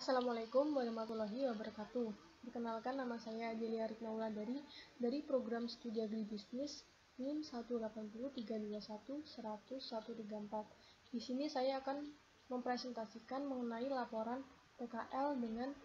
Assalamualaikum warahmatullahi wabarakatuh. Perkenalkan, nama saya Adelia Riknauladari dari program studi agribisnis NIM 18032110134. Di sini saya akan mempresentasikan mengenai laporan PKL dengan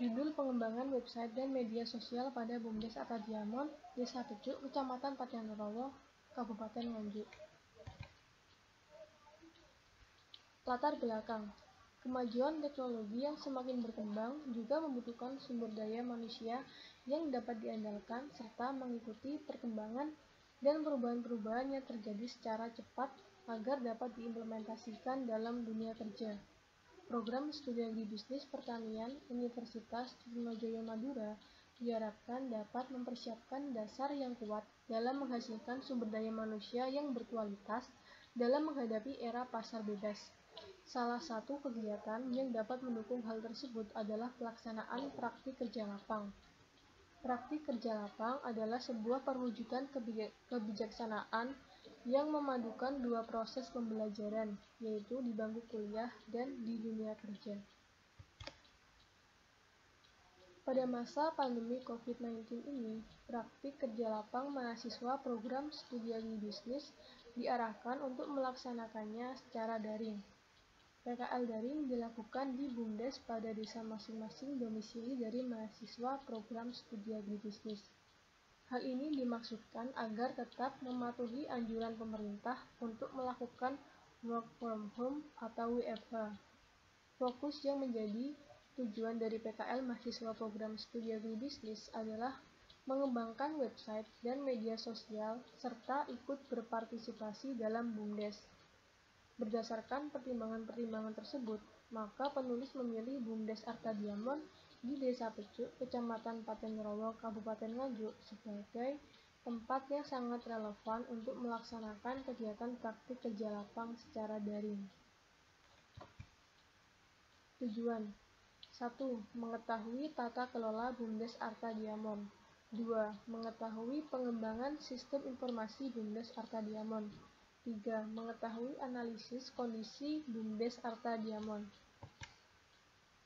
judul pengembangan website dan media sosial pada BUMDes Artadiamon, Desa Pecuk, Kecamatan Patianorowo, Kabupaten Nganjuk. Latar belakang. Kemajuan teknologi yang semakin berkembang juga membutuhkan sumber daya manusia yang dapat diandalkan serta mengikuti perkembangan dan perubahan-perubahan yang terjadi secara cepat agar dapat diimplementasikan dalam dunia kerja. Program Studi Agribisnis Pertanian Universitas Trunojoyo Madura diharapkan dapat mempersiapkan dasar yang kuat dalam menghasilkan sumber daya manusia yang berkualitas dalam menghadapi era pasar bebas. Salah satu kegiatan yang dapat mendukung hal tersebut adalah pelaksanaan praktik kerja lapang. Praktik kerja lapang adalah sebuah perwujudan kebijaksanaan yang memadukan dua proses pembelajaran, yaitu di bangku kuliah dan di dunia kerja. Pada masa pandemi COVID-19 ini, praktik kerja lapang mahasiswa program studi agribisnis diarahkan untuk melaksanakannya secara daring. PKL daring dilakukan di BUMDes pada desa masing-masing domisili dari mahasiswa program studi agribisnis. Hal ini dimaksudkan agar tetap mematuhi anjuran pemerintah untuk melakukan work from home atau WFH. Fokus yang menjadi tujuan dari PKL mahasiswa program studi agribisnis adalah mengembangkan website dan media sosial serta ikut berpartisipasi dalam BUMDes. Berdasarkan pertimbangan-pertimbangan tersebut, maka penulis memilih BUMDes Artadiamon di Desa Pecuk, Kecamatan Patianorowo, Kabupaten Nganjuk sebagai tempat yang sangat relevan untuk melaksanakan kegiatan praktik kerja lapang secara daring. Tujuan 1. Mengetahui tata kelola BUMDes Artadiamon. 2. Mengetahui pengembangan sistem informasi BUMDes Artadiamon. 3. Mengetahui analisis kondisi BUMDes Artadiamon.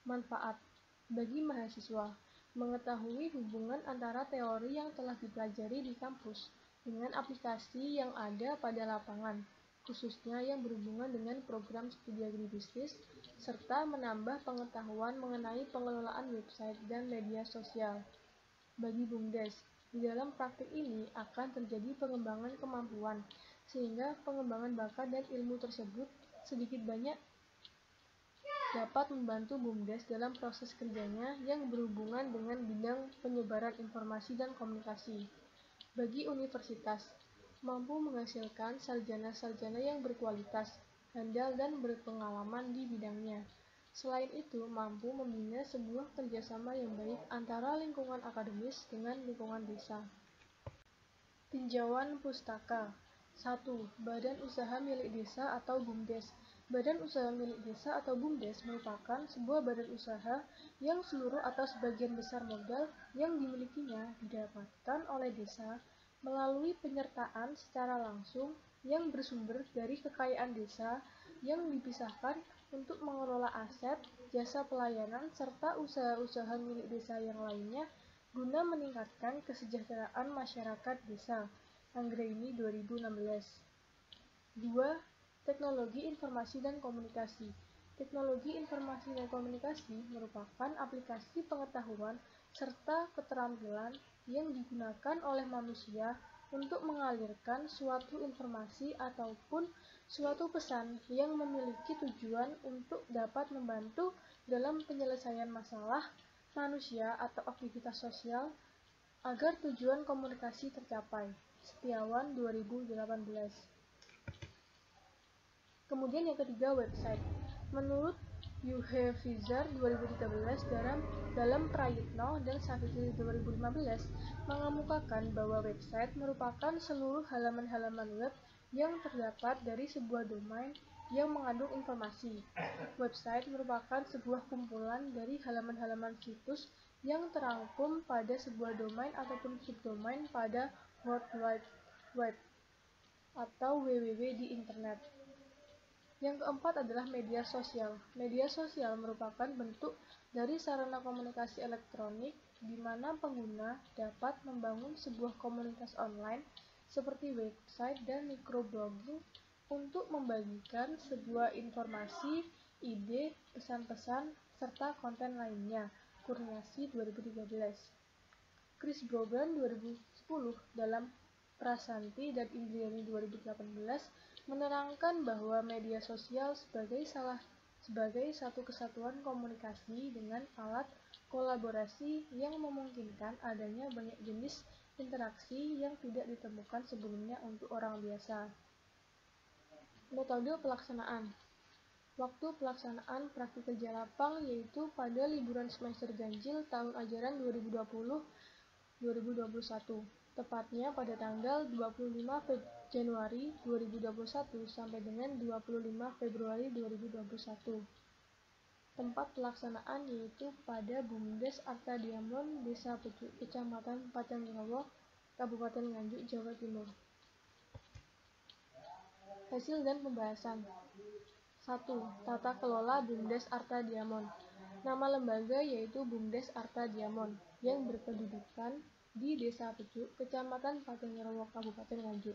Manfaat bagi mahasiswa: mengetahui hubungan antara teori yang telah dipelajari di kampus dengan aplikasi yang ada pada lapangan, khususnya yang berhubungan dengan program studi agribisnis, serta menambah pengetahuan mengenai pengelolaan website dan media sosial. Bagi BUMDes, di dalam praktik ini akan terjadi pengembangan kemampuan, sehingga pengembangan bakat dan ilmu tersebut sedikit banyak dapat membantu BUMDes dalam proses kerjanya yang berhubungan dengan bidang penyebaran informasi dan komunikasi. Bagi universitas, mampu menghasilkan sarjana-sarjana yang berkualitas, handal dan berpengalaman di bidangnya. Selain itu, mampu membina sebuah kerjasama yang baik antara lingkungan akademis dengan lingkungan desa. Tinjauan pustaka. 1. Badan usaha milik desa atau BUMDes. Badan usaha milik desa atau BUMDes merupakan sebuah badan usaha yang seluruh atau sebagian besar modal yang dimilikinya didapatkan oleh desa melalui penyertaan secara langsung yang bersumber dari kekayaan desa yang dipisahkan untuk mengelola aset, jasa pelayanan, serta usaha-usaha milik desa yang lainnya guna meningkatkan kesejahteraan masyarakat desa. Anggraini 2016. 2. Teknologi informasi dan komunikasi. Teknologi informasi dan komunikasi merupakan aplikasi pengetahuan serta keterampilan yang digunakan oleh manusia untuk mengalirkan suatu informasi ataupun suatu pesan yang memiliki tujuan untuk dapat membantu dalam penyelesaian masalah manusia atau aktivitas sosial agar tujuan komunikasi tercapai. Setiawan 2018. Kemudian yang ketiga, website. Menurut Yuhevizar 2013 dalam Prayitno dan Savitri 2015 mengemukakan bahwa website merupakan seluruh halaman-halaman web yang terdapat dari sebuah domain yang mengandung informasi. Website merupakan sebuah kumpulan dari halaman-halaman situs yang terangkum pada sebuah domain ataupun subdomain pada World Wide Web atau WWW di internet. Yang keempat adalah media sosial. Media sosial merupakan bentuk dari sarana komunikasi elektronik di mana pengguna dapat membangun sebuah komunitas online seperti website dan microblogging untuk membagikan sebuah informasi, ide, pesan-pesan, serta konten lainnya. Kurniasi 2013. Chris Brogan 2010 dalam Prasanti dan Indriani 2018 menerangkan bahwa media sosial sebagai satu kesatuan komunikasi dengan alat kolaborasi yang memungkinkan adanya banyak jenis interaksi yang tidak ditemukan sebelumnya untuk orang biasa. Metode pelaksanaan. Waktu pelaksanaan praktik kerja lapang yaitu pada liburan semester ganjil tahun ajaran 2020-2021, tepatnya pada tanggal 25 Januari 2021 sampai dengan 25 Februari 2021. Tempat pelaksanaan yaitu pada Bumdes Arta Diamond, Desa Pucuk, Kecamatan Pacangrowo, Kabupaten Nganjuk, Jawa Timur. Hasil dan pembahasan. 1. Tata kelola Bumdes Arta Diamond. Nama lembaga yaitu Bumdes Arta Diamond yang berkedudukan di Desa Pucuk, Kecamatan Pacangrowo, Kabupaten Nganjuk.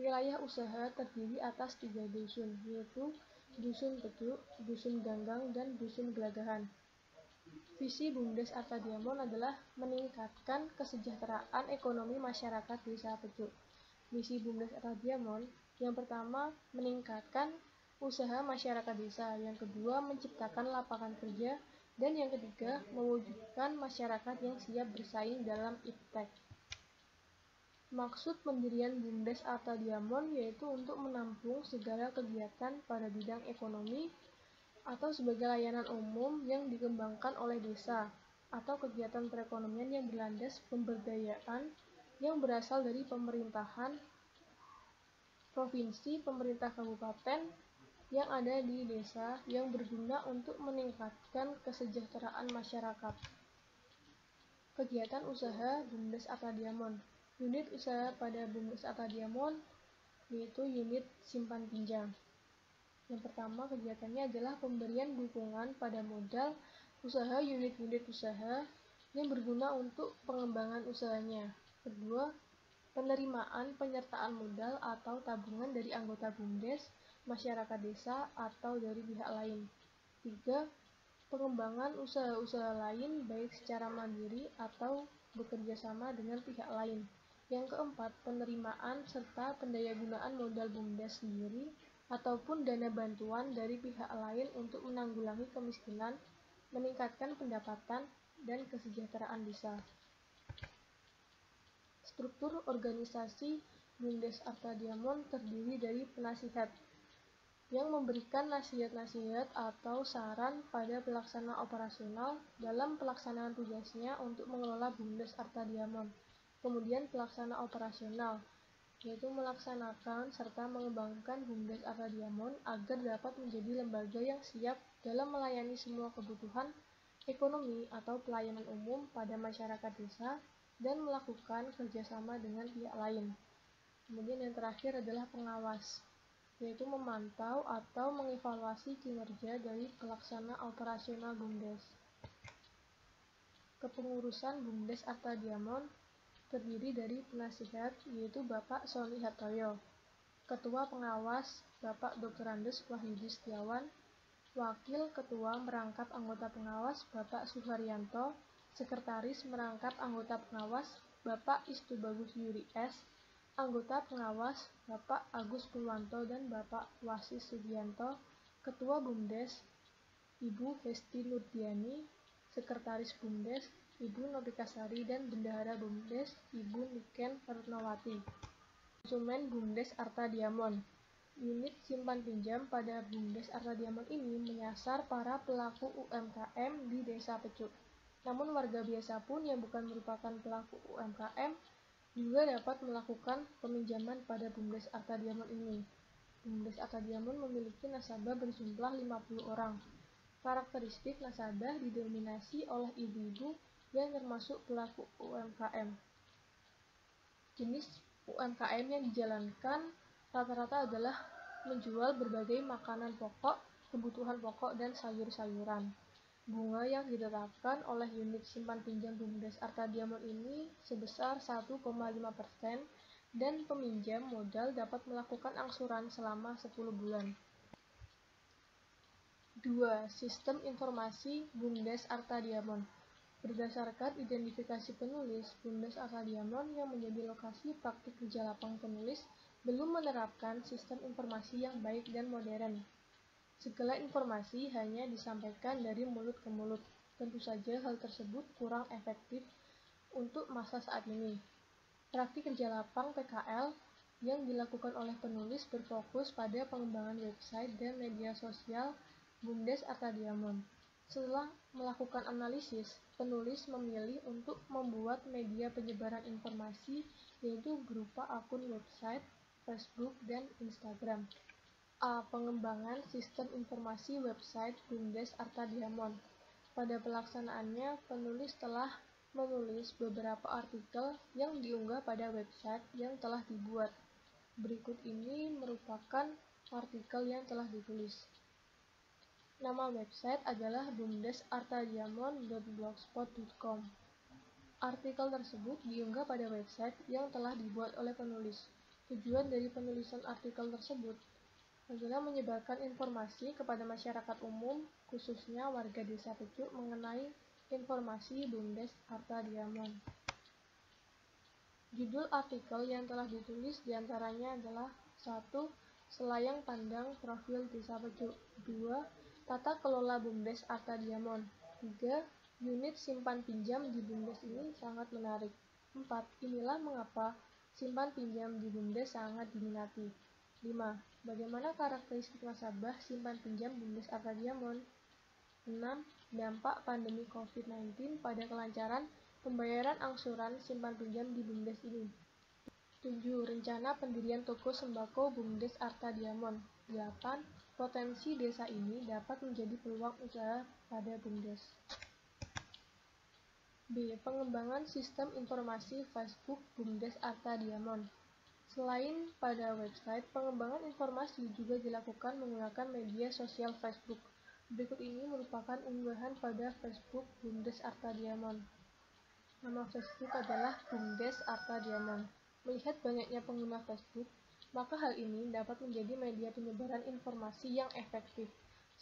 Wilayah usaha terdiri atas 3 dusun, yaitu Dusun Pucuk, Dusun Ganggang, dan Dusun Gelagahan. Visi Bumdes Arta Diamond adalah meningkatkan kesejahteraan ekonomi masyarakat Desa Pucuk. Misi Bumdes Arta Diamond yang pertama, meningkatkan usaha masyarakat desa, yang kedua menciptakan lapangan kerja, dan yang ketiga mewujudkan masyarakat yang siap bersaing dalam iptek. Maksud pendirian Bumdes Arta Diamond yaitu untuk menampung segala kegiatan pada bidang ekonomi atau sebagai layanan umum yang dikembangkan oleh desa atau kegiatan perekonomian yang berlandas pemberdayaan yang berasal dari pemerintahan provinsi, pemerintah kabupaten yang ada di desa yang berguna untuk meningkatkan kesejahteraan masyarakat. Kegiatan usaha Bumdes Arta Diamond. Unit usaha pada Bumdes Arta Diamond yaitu unit simpan pinjam. Yang pertama, kegiatannya adalah pemberian dukungan pada modal usaha unit-unit usaha yang berguna untuk pengembangan usahanya. Kedua, penerimaan penyertaan modal atau tabungan dari anggota Bumdes, masyarakat desa, atau dari pihak lain. 3. Pengembangan usaha-usaha lain baik secara mandiri atau bekerja sama dengan pihak lain. Yang keempat, penerimaan serta pendayagunaan modal Bumdes sendiri ataupun dana bantuan dari pihak lain untuk menanggulangi kemiskinan, meningkatkan pendapatan, dan kesejahteraan desa. Struktur organisasi Bumdes Arta Diamond terdiri dari penasihat yang memberikan nasihat-nasihat atau saran pada pelaksana operasional dalam pelaksanaan tugasnya untuk mengelola Bumdes Arta Diamond. Kemudian pelaksana operasional, yaitu melaksanakan serta mengembangkan Bumdes Arta Diamond agar dapat menjadi lembaga yang siap dalam melayani semua kebutuhan ekonomi atau pelayanan umum pada masyarakat desa dan melakukan kerjasama dengan pihak lain. Kemudian yang terakhir adalah pengawas, yaitu memantau atau mengevaluasi kinerja dari pelaksana operasional Bumdes. Kepengurusan Bumdes Arta Diamond terdiri dari penasihat, yaitu Bapak Sony Hartoyo, Ketua Pengawas Bapak Dr. Andes Wahyudi Setiawan, Wakil Ketua Merangkap Anggota Pengawas Bapak Suharyanto, Sekretaris Merangkap Anggota Pengawas Bapak Istubagus Yuri S, Anggota Pengawas Bapak Agus Purwanto dan Bapak Wasis Sugianto, Ketua Bumdes Ibu Hesti Nurdiani, Sekretaris Bumdes Ibu Novikasari, dan Bendahara Bumdes Ibu Niken Retnowati. Konsumen Bumdes Arta Diamond. Unit simpan pinjam pada Bumdes Arta Diamond ini menyasar para pelaku UMKM di Desa Pucuk. Namun warga biasa pun yang bukan merupakan pelaku UMKM juga dapat melakukan peminjaman pada Bumdes Arta Diamond ini. Bumdes Arta Diamond memiliki nasabah berjumlah 50 orang. Karakteristik nasabah didominasi oleh ibu-ibu yang termasuk pelaku UMKM. Jenis UMKM yang dijalankan rata-rata adalah menjual berbagai makanan pokok, kebutuhan pokok, dan sayur-sayuran. Bunga yang ditetapkan oleh unit simpan pinjam BUMDes Arta Diamond ini sebesar 1,5% dan peminjam modal dapat melakukan angsuran selama 10 bulan. 2. Sistem informasi BUMDes Arta Diamond. Berdasarkan identifikasi penulis, BUMDes Arta Diamond yang menjadi lokasi praktik kerja lapang penulis belum menerapkan sistem informasi yang baik dan modern. Segala informasi hanya disampaikan dari mulut ke mulut. Tentu saja hal tersebut kurang efektif untuk masa saat ini. Praktik kerja lapang PKL yang dilakukan oleh penulis berfokus pada pengembangan website dan media sosial BUMDes Arta Diamond. Setelah melakukan analisis, penulis memilih untuk membuat media penyebaran informasi yaitu berupa akun website, Facebook, dan Instagram. A. Pengembangan sistem informasi website BUMDes Arta Diamond. Pada pelaksanaannya, penulis telah menulis beberapa artikel yang diunggah pada website yang telah dibuat. Berikut ini merupakan artikel yang telah ditulis. Nama website adalah bumdesartadiamond.blogspot.com. Artikel tersebut diunggah pada website yang telah dibuat oleh penulis. Tujuan dari penulisan artikel tersebut adalah menyebarkan informasi kepada masyarakat umum, khususnya warga Desa Pecuk mengenai informasi BUMDes Arta Diamond. Judul artikel yang telah ditulis diantaranya adalah 1. Selayang pandang profil Desa Pecuk. 2. Tata kelola BUMDes Arta Diamond. 3. Unit simpan pinjam di BUMDes ini sangat menarik. 4. Inilah mengapa simpan pinjam di BUMDes sangat diminati. 5. Bagaimana karakteristik nasabah simpan pinjam BUMDes Arta Diamond? 6. Dampak pandemi COVID-19 pada kelancaran pembayaran angsuran simpan pinjam di BUMDes ini. 7. Rencana pendirian toko sembako BUMDes Arta Diamond. 8. Potensi desa ini dapat menjadi peluang usaha pada BUMDes. B. Pengembangan sistem informasi Facebook BUMDes Arta Diamond. Selain pada website, pengembangan informasi juga dilakukan menggunakan media sosial Facebook. Berikut ini merupakan unggahan pada Facebook BUMDes Arta Diamond. Nama Facebook adalah BUMDes Arta Diamond. Melihat banyaknya pengguna Facebook, maka hal ini dapat menjadi media penyebaran informasi yang efektif.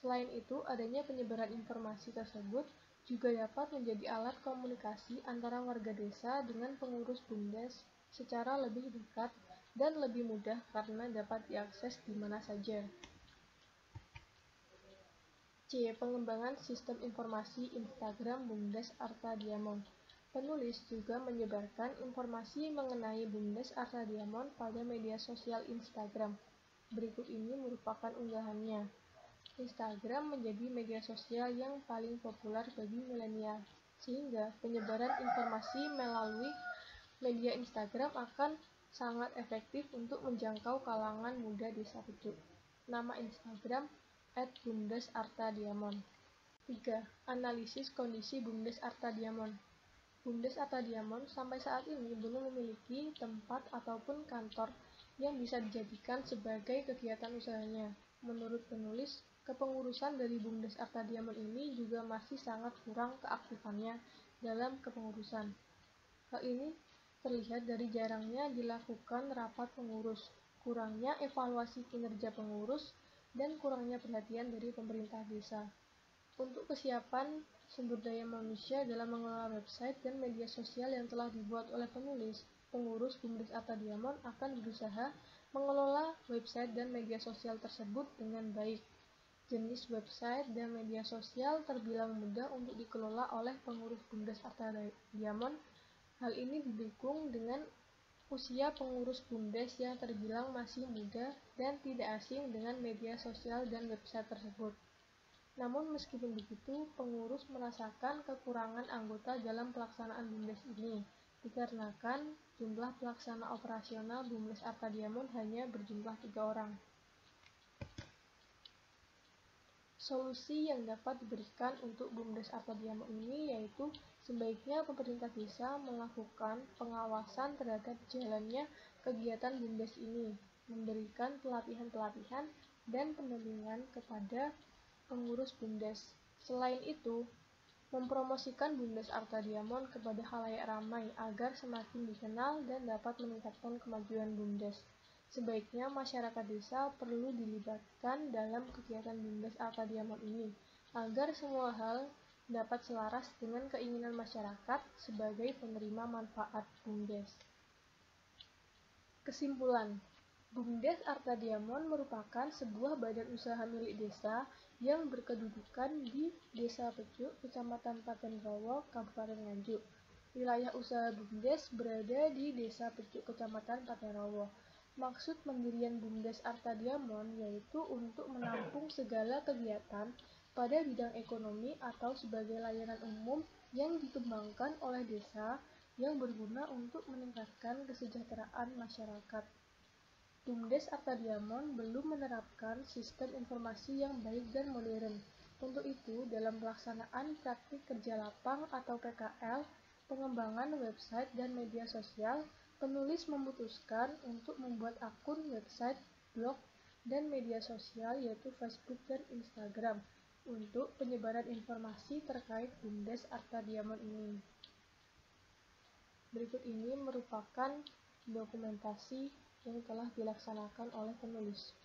Selain itu, adanya penyebaran informasi tersebut juga dapat menjadi alat komunikasi antara warga desa dengan pengurus BUMDes secara lebih dekat dan lebih mudah karena dapat diakses di mana saja. C. Pengembangan sistem informasi Instagram BUMDes Arta Diamond. Penulis juga menyebarkan informasi mengenai BUMDes Arta Diamond pada media sosial Instagram. Berikut ini merupakan unggahannya. Instagram menjadi media sosial yang paling populer bagi milenial, sehingga penyebaran informasi melalui media Instagram akan sangat efektif untuk menjangkau kalangan muda Desa Pecuk. Nama Instagram @bumdesartadiamond. 3. Analisis kondisi BUMDes Arta Diamond. BUMDes Arta Diamond sampai saat ini belum memiliki tempat ataupun kantor yang bisa dijadikan sebagai kegiatan usahanya. Menurut penulis, kepengurusan dari BUMDes Arta Diamond ini juga masih sangat kurang keaktifannya dalam kepengurusan. Hal ini terlihat dari jarangnya dilakukan rapat pengurus, kurangnya evaluasi kinerja pengurus, dan kurangnya perhatian dari pemerintah desa. Untuk kesiapan sumber daya manusia dalam mengelola website dan media sosial yang telah dibuat oleh penulis, pengurus BUMDes Arta Diamond akan berusaha mengelola website dan media sosial tersebut dengan baik. Jenis website dan media sosial terbilang mudah untuk dikelola oleh pengurus BUMDes Arta Diamond. Hal ini didukung dengan usia pengurus BUMDes yang terbilang masih muda dan tidak asing dengan media sosial dan website tersebut. Namun meskipun begitu, pengurus merasakan kekurangan anggota dalam pelaksanaan BUMDes ini, dikarenakan jumlah pelaksana operasional BUMDes Arta Diamond hanya berjumlah 3 orang. Solusi yang dapat diberikan untuk BUMDes Arta Diamond ini yaitu sebaiknya pemerintah desa melakukan pengawasan terhadap jalannya kegiatan BUMDes ini. memberikan pelatihan-pelatihan dan pendampingan kepada pengurus BUMDes. Selain itu, mempromosikan BUMDes Arta Diamond kepada khalayak ramai agar semakin dikenal dan dapat meningkatkan kemajuan BUMDes. Sebaiknya masyarakat desa perlu dilibatkan dalam kegiatan BUMDes Arta Diamond ini, agar semua hal dapat selaras dengan keinginan masyarakat sebagai penerima manfaat BUMDes. Kesimpulan, BUMDes Arta Diamond merupakan sebuah badan usaha milik desa yang berkedudukan di Desa Pecuk, Kecamatan Patenrawa, Kabupaten Nganjuk. Wilayah usaha BUMDes berada di Desa Pecuk, Kecamatan Patenrawa. Maksud pendirian BUMDes Arta Diamond yaitu untuk menampung segala kegiatan pada bidang ekonomi atau sebagai layanan umum yang dikembangkan oleh desa yang berguna untuk meningkatkan kesejahteraan masyarakat. BUMDes Arta Diamond belum menerapkan sistem informasi yang baik dan modern. Untuk itu, dalam pelaksanaan praktik kerja lapang atau PKL, pengembangan website dan media sosial, penulis memutuskan untuk membuat akun website, blog, dan media sosial yaitu Facebook dan Instagram untuk penyebaran informasi terkait BUMDes Arta Diamond ini. Berikut ini merupakan dokumentasi yang telah dilaksanakan oleh penulis.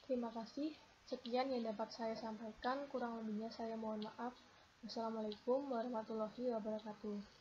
Terima kasih. Sekian yang dapat saya sampaikan, kurang lebihnya saya mohon maaf. Wassalamualaikum warahmatullahi wabarakatuh.